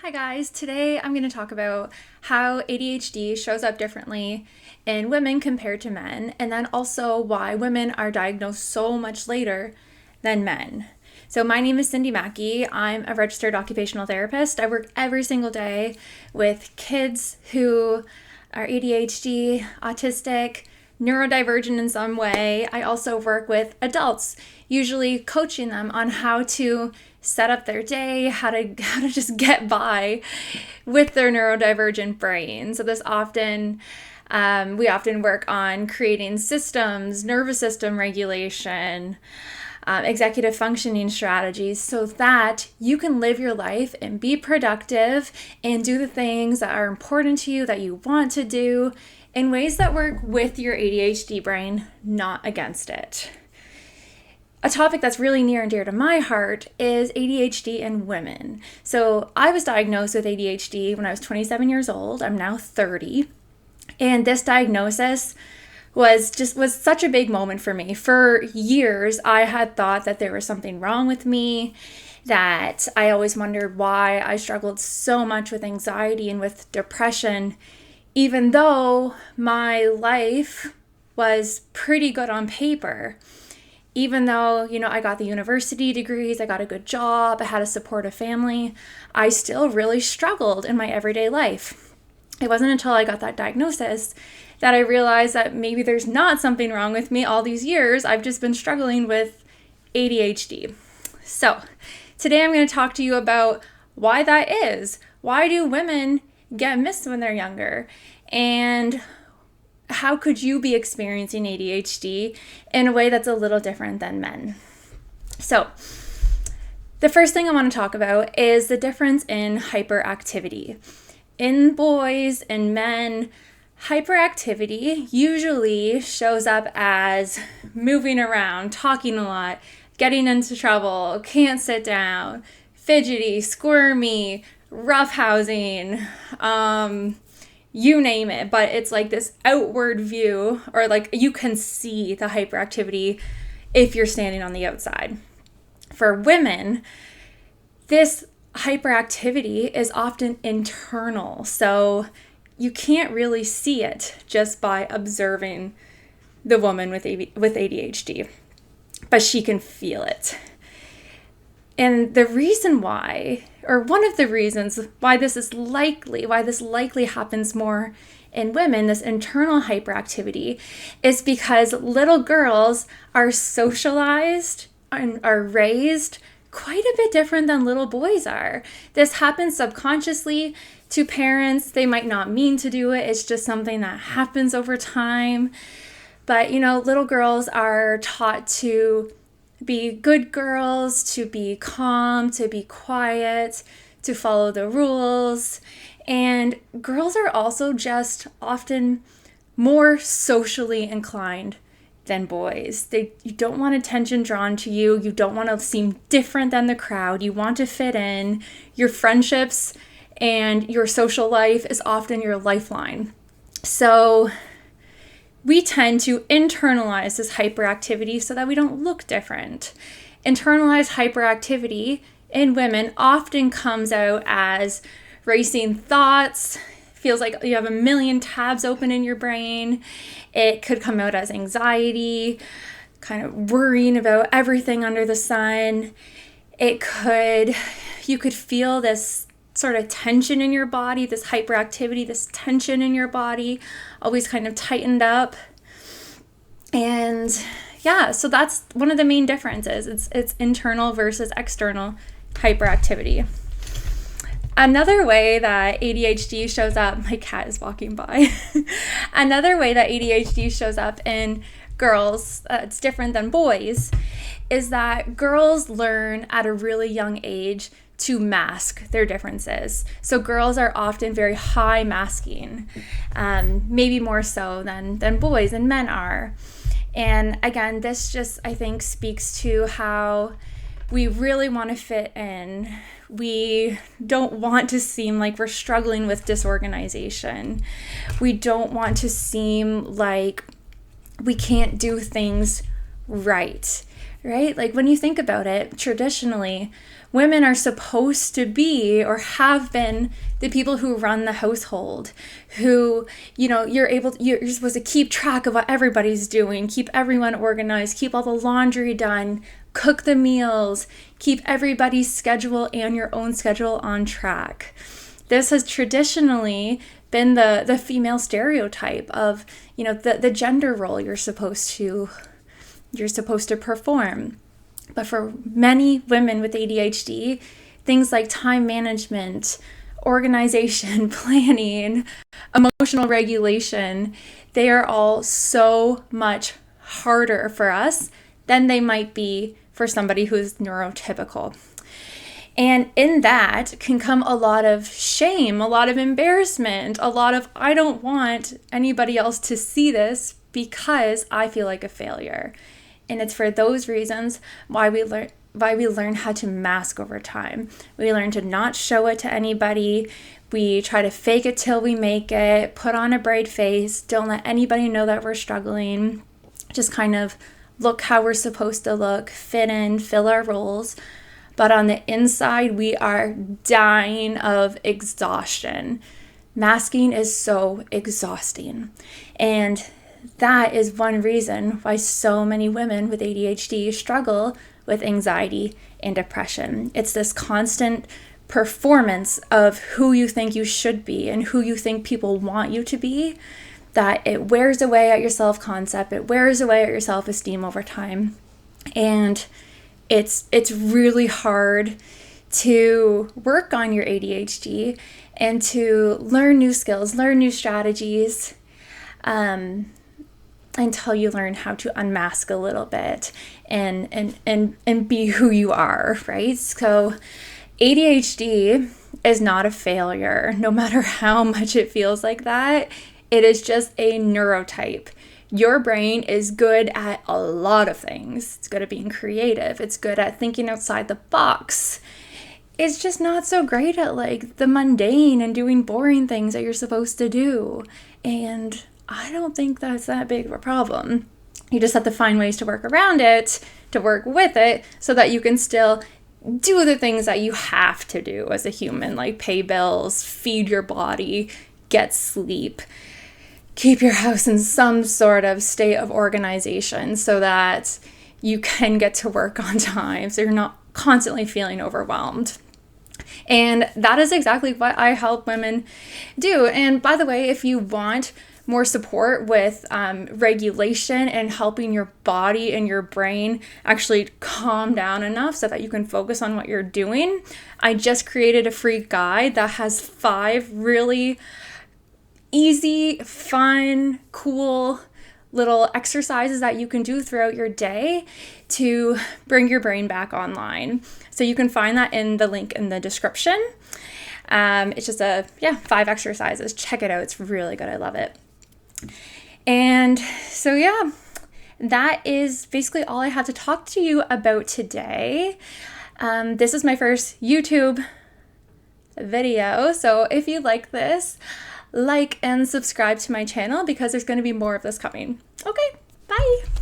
Hi guys, today I'm going to talk about how ADHD shows up differently in women compared to men, and then also why women are diagnosed so much later than men. So my name is Cindy Mackey. I'm a registered occupational therapist. I work every single day with kids who are ADHD, autistic, neurodivergent in some way. I also work with adults, usually coaching them on how to set up their day, how to just get by with their neurodivergent brain. So we often work on creating systems, nervous system regulation, executive functioning strategies, so that you can live your life and be productive and do the things that are important to you, that you want to do, in ways that work with your ADHD brain, not against it. A topic that's really near and dear to my heart is ADHD in women. So I was diagnosed with ADHD when I was 27 years old. I'm now 30. And this diagnosis was such a big moment for me. For years, I had thought that there was something wrong with me, that I always wondered why I struggled so much with anxiety and with depression, even though my life was pretty good on paper. Even though, I got the university degrees, I got a good job, I had a supportive family, I still really struggled in my everyday life. It wasn't until I got that diagnosis that I realized that maybe there's not something wrong with me. All these years, I've just been struggling with ADHD. So today I'm going to talk to you about why that is. Why do women get missed when they're younger? And how could you be experiencing ADHD in a way that's a little different than men? So the first thing I want to talk about is the difference in hyperactivity. In boys and men, hyperactivity usually shows up as moving around, talking a lot, getting into trouble, can't sit down, fidgety, squirmy, roughhousing, you name it, but it's like this outward view, or like you can see the hyperactivity if you're standing on the outside. For women, this hyperactivity is often internal, so you can't really see it just by observing the woman with ADHD, but she can feel it. And the reason why, or one of the reasons why this likely happens more in women, this internal hyperactivity, is because little girls are socialized and are raised quite a bit different than little boys are. This happens subconsciously to parents. They might not mean to do it. It's just something that happens over time. But, little girls are taught to be good girls, to be calm, to be quiet, to follow the rules. And girls are also just often more socially inclined than boys. You don't want attention drawn to you. You don't want to seem different than the crowd. You want to fit in. Your friendships and your social life is often your lifeline. So we tend to internalize this hyperactivity so that we don't look different. Internalized hyperactivity in women often comes out as racing thoughts, feels like you have a million tabs open in your brain. It could come out as anxiety, kind of worrying about everything under the sun. You could feel this sort of tension in your body, this hyperactivity, this tension in your body, always kind of tightened up. And so that's one of the main differences. It's internal versus external hyperactivity. Another way that ADHD shows up, my cat is walking by. Another way that ADHD shows up in girls, it's different than boys, is that girls learn at a really young age to mask their differences. So girls are often very high masking, maybe more so than boys and men are. And again, this just, I think, speaks to how we really want to fit in. We don't want to seem like we're struggling with disorganization. We don't want to seem like we can't do things right? Like when you think about it, traditionally, Women are supposed to be or have been the people who run the household, who, you're supposed to keep track of what everybody's doing, keep everyone organized, keep all the laundry done, cook the meals, keep everybody's schedule and your own schedule on track. This has traditionally been the female stereotype of, the gender role you're supposed to perform. But for many women with ADHD, things like time management, organization, planning, emotional regulation, they are all so much harder for us than they might be for somebody who's neurotypical. And in that can come a lot of shame, a lot of embarrassment, a lot of, I don't want anybody else to see this because I feel like a failure. And it's for those reasons why we learn how to mask over time. We learn to not show it to anybody. We try to fake it till we make it, put on a bright face, don't let anybody know that we're struggling. Just kind of look how we're supposed to look, fit in, fill our roles. But on the inside, we are dying of exhaustion. Masking is so exhausting. And that is one reason why so many women with ADHD struggle with anxiety and depression. It's this constant performance of who you think you should be and who you think people want you to be, that it wears away at your self-concept, it wears away at your self-esteem over time. And it's really hard to work on your ADHD and to learn new skills, learn new strategies, until you learn how to unmask a little bit and be who you are, right? So ADHD is not a failure, no matter how much it feels like that. It is just a neurotype. Your brain is good at a lot of things. It's good at being creative. It's good at thinking outside the box. It's just not so great at like the mundane and doing boring things that you're supposed to do. And I don't think that's that big of a problem. You just have to find ways to work around it, to work with it, so that you can still do the things that you have to do as a human, like pay bills, feed your body, get sleep, keep your house in some sort of state of organization so that you can get to work on time, so you're not constantly feeling overwhelmed. And that is exactly what I help women do. And by the way, if you want more support with regulation and helping your body and your brain actually calm down enough so that you can focus on what you're doing, I just created a free guide that has 5 really easy, fun, cool little exercises that you can do throughout your day to bring your brain back online. So you can find that in the link in the description. It's just 5 exercises. Check it out. It's really good. I love it. And so, that is basically all I have to talk to you about today. This is my first YouTube video. So if you like this, like and subscribe to my channel because there's going to be more of this coming. Okay, bye.